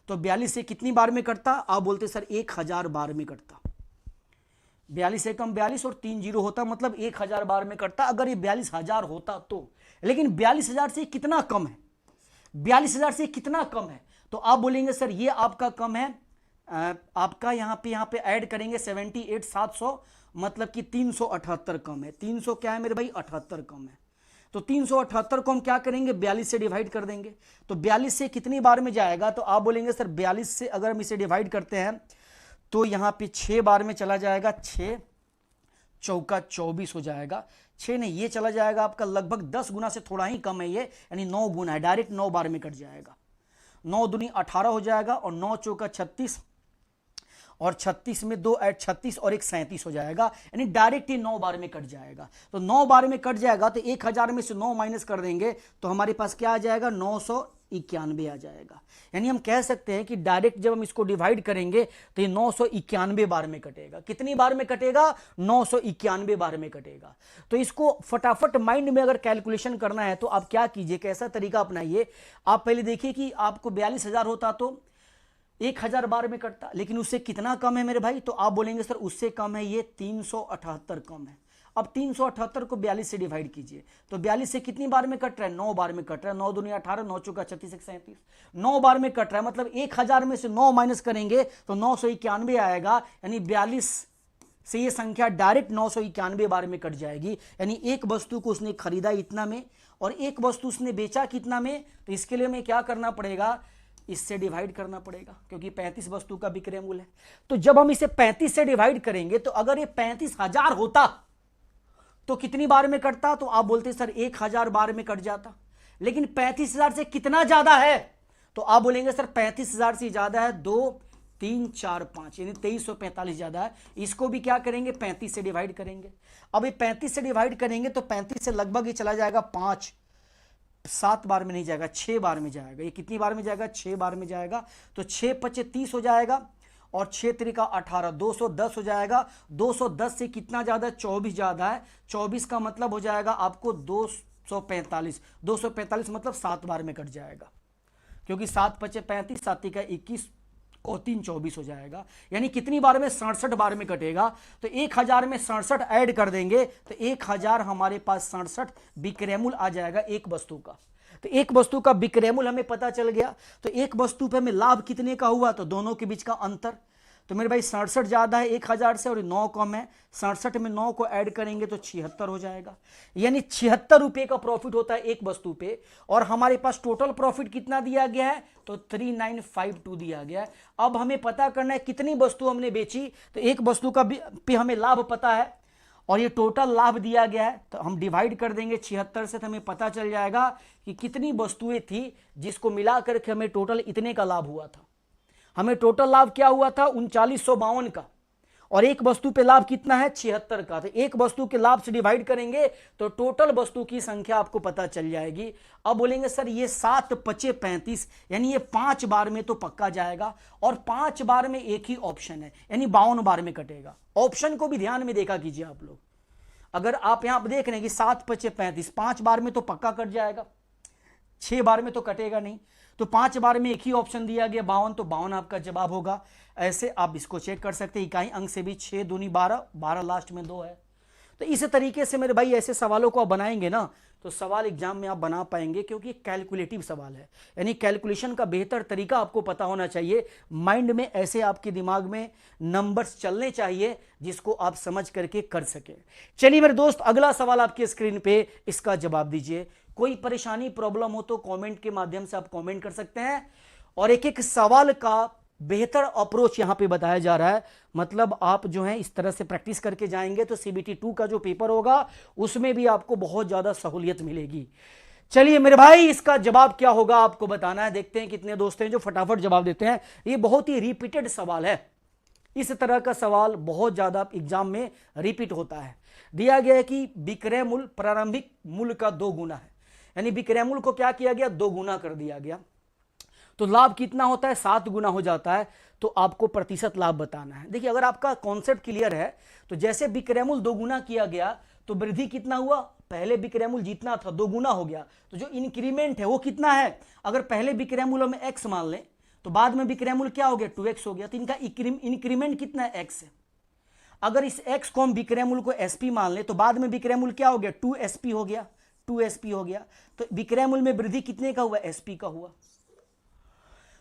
तो 42 से कितनी बार में कटता? आप बोलते सर 1000 बार में कटता। 42 से कम 42 और 3 जीरो होता, मतलब 1000 बार में कटता अगर ये 42,000 होता तो। लेकिन 42,000 से कितना कम है? 42,000 से कितना कम है? तो आप बोलेंगे सर ये आपका कम है, आपका यहाँ पे ऐड करेंगे 78,700, मतलब कि 378 कम है। 300 क्या है मेरे भाई? 78 कम है। तो 378 को हम क्या करेंगे? 42 से डिवाइड कर देंगे। तो 42 से कितनी बार में जाएगा? तो आप बोलेंगे सर 42 से अगर हम इसे डिवाइड करते हैं तो यहाँ पे 6 बार में चला जाएगा, 6 चौका 24 हो जाएगा। 6 नहीं, ये चला जाएगा आपका लगभग 10 गुना से थोड़ा ही कम है ये, यानी 9 गुना है, डायरेक्ट 9 बार में कट जाएगा। 9 दूनी 18 हो जाएगा और 9 चौका 36 और 36 में 2 ऐड 36 और 1 37 हो जाएगा, यानी डायरेक्ट ही 9 बार में कट जाएगा। तो 9 बार में कट जाएगा तो 1000 में से 9 माइनस कर देंगे तो हमारे पास क्या आ जाएगा? 991 आ जाएगा। यानी हम कह सकते हैं कि डायरेक्ट जब हम इसको डिवाइड करेंगे तो ये 991 बार में कटेगा। कितनी बार में कटेगा? 991 बार में कटेगा। तो इसको फटाफट माइंड में अगर कैलकुलेशन करना है तो आप क्या कीजिए, कैसा तरीका अपनाइए। आप पहले देखिए कि आपको 42,000 होता तो 1000 बार में कटता, लेकिन उससे कितना कम है मेरे भाई? तो आप बोलेंगे सर उससे कम है ये 378 कम है। अब 378 को 42 से डिवाइड कीजिए तो 42 से कितनी बार में कट रहा है? 9 बार में कट रहा है। 9 दूनी 18, 9 चौका 36, 1 37, 9 बार में कट रहा है, मतलब 1000 में से 9 माइनस करेंगे तो 991 आएगा, यानी 42 से ये संख्या डायरेक्ट 991 बार में कट जाएगी। यानी एक वस्तु को उसने खरीदा इतना में और एक वस्तु उसने बेचा कितना में, तो इसके लिए हमें क्या करना पड़ेगा? इससे डिवाइड करना पड़ेगा, क्योंकि 35 वस्तु का विक्रय मूल्य है। तो जब हम इसे 35 से डिवाइड करेंगे तो अगर ये 35,000 होता तो कितनी बार में कटता? तो आप बोलते सर 1000 बार में कट जाता। लेकिन 35,000 से कितना ज्यादा है? तो आप बोलेंगे सर 35,000 से ज्यादा है 2, 3, 4, 5, यानी 2345 ज्यादा है। इसको भी क्या करेंगे? 35 से डिवाइड करेंगे। अब ये 35 से डिवाइड करेंगे तो 35 से लगभग ये चला जाएगा 5, 7 बार में नहीं जाएगा, 6 बार में जाएगा। ये कितनी बार में जाएगा? 6 बार में जाएगा। तो 6 पचे 30 हो जाएगा और 6 त्रिका 18, 210 हो जाएगा। 210 से कितना ज्यादा? 24 ज्यादा है। 24 का मतलब हो जाएगा आपको 245। 245 मतलब 7 बार में कट जाएगा, क्योंकि 7 पचे 35, 7 त्रिका 21 और 3 24 हो जाएगा। यानी कितनी बार में? 67 बार में कटेगा। तो 1000 में 67 ऐड कर देंगे तो 1000 हमारे पास 67 विक्रय मूल्य आ जाएगा एक वस्तु का। तो एक वस्तु का विक्रय मूल्य हमें पता चल गया। तो एक वस्तु पे हमें लाभ कितने का हुआ? तो दोनों के बीच का अंतर। तो मेरे भाई 67 ज्यादा है 1000 से और 9 कम है। 67 में 9 को ऐड करेंगे तो 76 हो जाएगा, यानी 76 रुपए का प्रॉफिट होता है एक वस्तु पे। और हमारे पास टोटल प्रॉफिट कितना दिया गया है? तो 3952 दिया गया है। अब हमें पता करना है कितनी वस्तु हमने बेची। तो एक वस्तु का पे हमें लाभ पता है और ये टोटल लाभ दिया गया है, तो हम डिवाइड कर देंगे 76 से, तो हमें पता चल जाएगा कि कितनी वस्तुएं थी जिसको मिला करके हमें टोटल इतने का लाभ हुआ था। हमें टोटल लाभ क्या हुआ था? 3952 का। और एक वस्तु पे लाभ कितना है? 76 का। तो एक वस्तु के लाभ से डिवाइड करेंगे तो टोटल वस्तु की संख्या आपको पता चल जाएगी। अब बोलेंगे सर ये 7 पचे 35, यानी ये 5 बार में तो पक्का जाएगा और 5 बार में एक ही ऑप्शन है, यानी 52 बार में कटेगा। ऑप्शन को भी ध्यान में देखा कीजिए आप लोग। अगर आप यहां पर देख रहे हैं कि 7 पचे 35, 5 बार में तो पक्का कट जाएगा, 6 बार में तो कटेगा नहीं। तो 5 बार में एक ही ऑप्शन दिया गया 52, तो 52 आपका जवाब होगा। ऐसे आप इसको चेक कर सकते हैं। इकाई अंक से भी 6 दूनी 12, 12 लास्ट में 2 है। तो इस तरीके से मेरे भाई ऐसे सवालों को आप बनाएंगे ना तो सवाल एग्जाम में आप बना पाएंगे, क्योंकि कैलकुलेटिव सवाल है, यानी कैलकुलेशन का बेहतर तरीका आपको पता होना चाहिए। माइंड में ऐसे आपके दिमाग में नंबर्स चलने चाहिए जिसको आप समझ करके कर सके। चलिए मेरे दोस्त, अगला सवाल आपकी स्क्रीन पे, इसका जवाब दीजिए। कोई परेशानी प्रॉब्लम हो तो कमेंट के माध्यम से आप कमेंट कर सकते हैं और एक एक सवाल का बेहतर अप्रोच यहां पे बताया जा रहा है। मतलब आप जो है इस तरह से प्रैक्टिस करके जाएंगे तो CBT 2 का जो पेपर होगा उसमें भी आपको बहुत ज्यादा सहूलियत मिलेगी। चलिए मेरे भाई, इसका जवाब क्या होगा आपको बताना है। देखते हैं कितने दोस्त हैं जो फटाफट जवाब देते हैं। ये बहुत ही रिपीटेड सवाल है, इस तरह का सवाल बहुत ज्यादा एग्जाम में रिपीट होता है। दिया गया है कि विक्रय मूल्य प्रारंभिक मूल्य का 2 गुना है, यानी विक्रय मूल्य को क्या किया गया? 2 गुना कर दिया गया। तो लाभ कितना होता है? 7 गुना हो जाता है। तो आपको प्रतिशत लाभ बताना है। देखिए, अगर आपका कॉन्सेप्ट क्लियर है तो जैसे विक्रय मूल्य 2 गुना किया गया तो वृद्धि कितना हुआ? पहले विक्रय मूल्य जितना था 2 गुना हो गया, तो जो इंक्रीमेंट है वो कितना है? अगर पहले विक्रय मूल्य में x मान लें तो बाद में विक्रय मूल्य क्या हो गया 2x हो गया। तो इनका इंक्रीमेंट कितना है x है। अगर इस x को हम विक्रय मूल्य को sp मान ले तो बाद में विक्रय मूल्य क्या हो गया 2sp हो गया, 2sp हो गया। तो विक्रय मूल्य में वृद्धि कितने का हुआ sp का हुआ।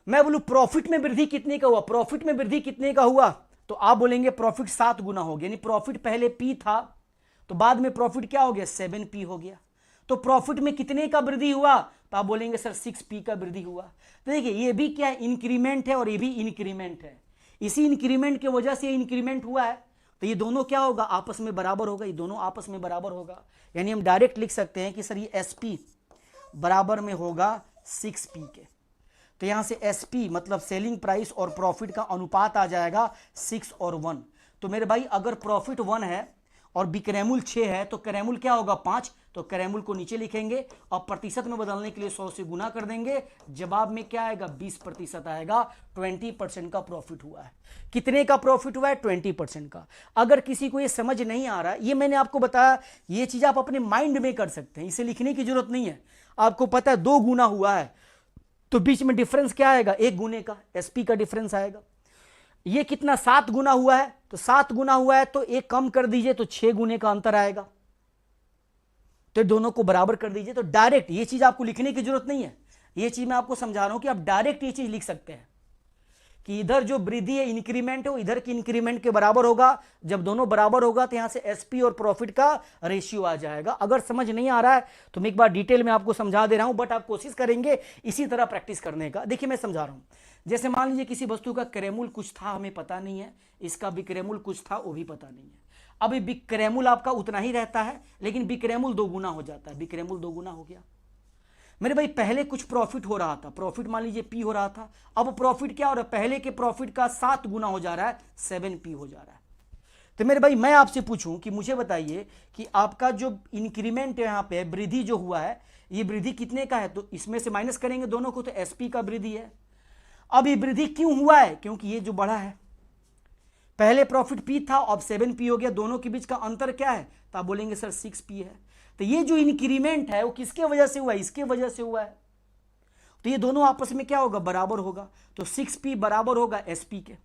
मैं बोलूं प्रॉफिट में वृद्धि कितने का हुआ, प्रॉफिट में वृद्धि कितने का हुआ, तो आप बोलेंगे प्रॉफिट 7 गुना हो गया, यानी प्रॉफिट पहले p था तो बाद में प्रॉफिट क्या हो गया 7p हो गया। तो प्रॉफिट में कितने का वृद्धि हुआ, तो आप बोलेंगे सर 6p का वृद्धि हुआ। तो देखिए ये भी क्या है इंक्रीमेंट है और ये भी इंक्रीमेंट है, इसी इंक्रीमेंट की वजह से इंक्रीमेंट हुआ है। तो ये दोनों क्या होगा आपस में बराबर होगा, ये दोनों आपस में बराबर होगा। यानी हम डायरेक्ट लिख सकते हैं कि सर ये sp बराबर में होगा 6p के। तो यहां से sp मतलब सेलिंग प्राइस और प्रॉफिट का अनुपात आ जाएगा 6 और 1। तो मेरे भाई अगर प्रॉफिट 1 है और विक्रय मूल्य 6 है तो क्रय मूल्य क्या होगा 5। तो क्रय मूल्य को नीचे लिखेंगे और प्रतिशत में बदलने के लिए 100 से गुना कर देंगे, जवाब में क्या आएगा 20% आएगा। 20% का प्रॉफिट हुआ है। कितने का प्रॉफिट हुआ है 20% का। अगर किसी को ये समझ नहीं आ रहा, ये मैंने आपको बताया, ये चीज आप अपने माइंड में कर सकते हैं, इसे लिखने की जरूरत नहीं है। आपको पता है 2 गुना हुआ है तो बीच में डिफरेंस क्या आएगा 1 गुने का एसपी का डिफरेंस आएगा। ये कितना 7 गुना हुआ है, तो 7 गुना हुआ है तो 1 कम कर दीजिए तो 6 गुने का अंतर आएगा। तो दोनों को बराबर कर दीजिए। तो डायरेक्ट ये चीज आपको लिखने की जरूरत नहीं है, ये चीज मैं आपको समझा रहा हूं कि आप डायरेक्ट ये चीज लिख सकते हैं कि इधर जो वृद्धि है इंक्रीमेंट है वो इधर की इंक्रीमेंट के बराबर होगा। जब दोनों बराबर होगा तो यहां से एसपी और प्रॉफिट का रेशियो आ जाएगा। अगर समझ नहीं आ रहा है तो मैं एक बार डिटेल में आपको समझा दे रहा हूं, बट आप कोशिश करेंगे इसी तरह प्रैक्टिस करने का। देखिए मैं समझा रहा हूं, जैसे मान लीजिए किसी वस्तु का क्रय मूल्य कुछ था हमें पता नहीं है, इसका विक्रय मूल्य कुछ था वो भी पता नहीं है। अब विक्रय मूल्य आपका उतना ही रहता है लेकिन विक्रय मूल्य 2 गुना हो जाता है। विक्रय मूल्य 2 गुना हो गया मेरे भाई। पहले कुछ प्रॉफिट हो रहा था, प्रॉफिट मान लीजिए p हो रहा था, अब प्रॉफिट क्या हो रहा है पहले के प्रॉफिट का 7 गुना हो जा रहा है 7p हो जा रहा है। तो मेरे भाई मैं आपसे पूछूं कि मुझे बताइए कि आपका जो इंक्रीमेंट यहां पे वृद्धि जो हुआ है ये वृद्धि कितने का है, तो इसमें से माइनस करेंगे दोनों को तो sp का वृद्धि है। अब ये वृद्धि क्यों हुआ है, क्योंकि ये जो बढ़ा है, पहले प्रॉफिट p था अब 7p हो गया, दोनों के बीच का अंतर क्या है, तो आप बोलेंगे सर 6p है। तो ये जो इंक्रीमेंट है वो किसके वजह से हुआ है, इसके वजह से हुआ है। तो ये दोनों आपस में क्या होगा बराबर होगा, तो 6p बराबर होगा sp के।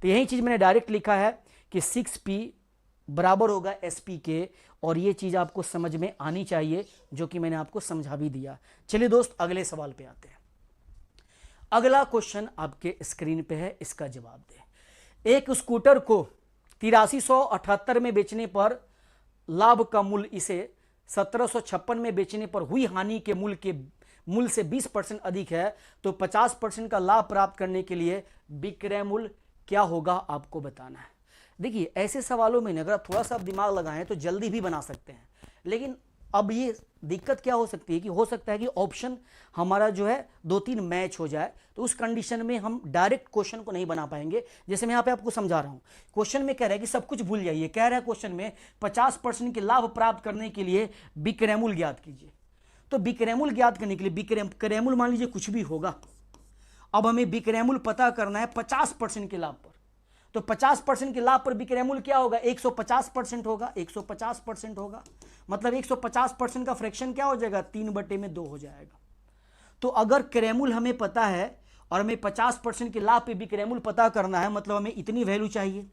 तो यही चीज मैंने डायरेक्ट लिखा है कि 6p बराबर होगा sp के, और ये चीज आपको समझ में आनी चाहिए जो कि मैंने आपको समझा भी दिया। चलिए दोस्त अगले सवाल पे आते हैं। अगला क्वेश्चन आपके स्क्रीन पे है, इसका जवाब दें। एक स्कूटर को 8378 में बेचने पर लाभ का मूल्य इसे 1756 में बेचने पर हुई हानि के मूल्य से 20% अधिक है, तो 50% का लाभ प्राप्त करने के लिए विक्रय मूल्य क्या होगा आपको बताना है। देखिए ऐसे सवालों में अगर आप थोड़ा सा दिमाग लगाएं तो जल्दी भी बना सकते हैं, लेकिन अब ये दिक्कत क्या हो सकती है कि हो सकता है कि ऑप्शन हमारा जो है 2-3 मैच हो जाए, तो उस कंडीशन में हम डायरेक्ट क्वेश्चन को नहीं बना पाएंगे। जैसे मैं यहाँ पे आपको समझा रहा हूँ, क्वेश्चन में कह रहा है कि सब कुछ भूल जाइए, कह रहा है क्वेश्चन में 50% के लाभ प्राप्त करने के लिए विक्रय मूल्य ज्ञात कीजिए। तो विक्रय मूल्य ज्ञात करने के लिए विक्रय मूल्य मान लीजिए कुछ भी होगा, अब हमें विक्रय मूल्य पता करना है 50% के लाभ पर। तो 50% के लाभ पर विक्रय मूल्य क्या होगा 150% होगा, 150% होगा, मतलब 150% का फ्रैक्शन क्या हो जाएगा 3/2 हो जाएगा। तो अगर क्रय मूल्य हमें पता है और हमें 50% के लाभ पे विक्रय मूल्य पता करना है, मतलब हमें इतनी वैल्यू चाहिए,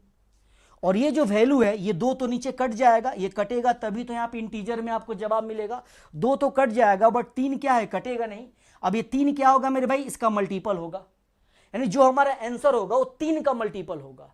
और ये जो वैल्यू है ये 2 तो नीचे कट जाएगा, ये कटेगा तभी तो यहाँ पे इंटीजर में आपको जवाब मिलेगा। 2 तो कट जाएगा बट 3 क्या है कटेगा नहीं। अब ये 3 क्या होगा मेरे भाई, इसका मल्टीपल होगा, यानी जो हमारा आंसर होगा वो 3 का मल्टीपल होगा।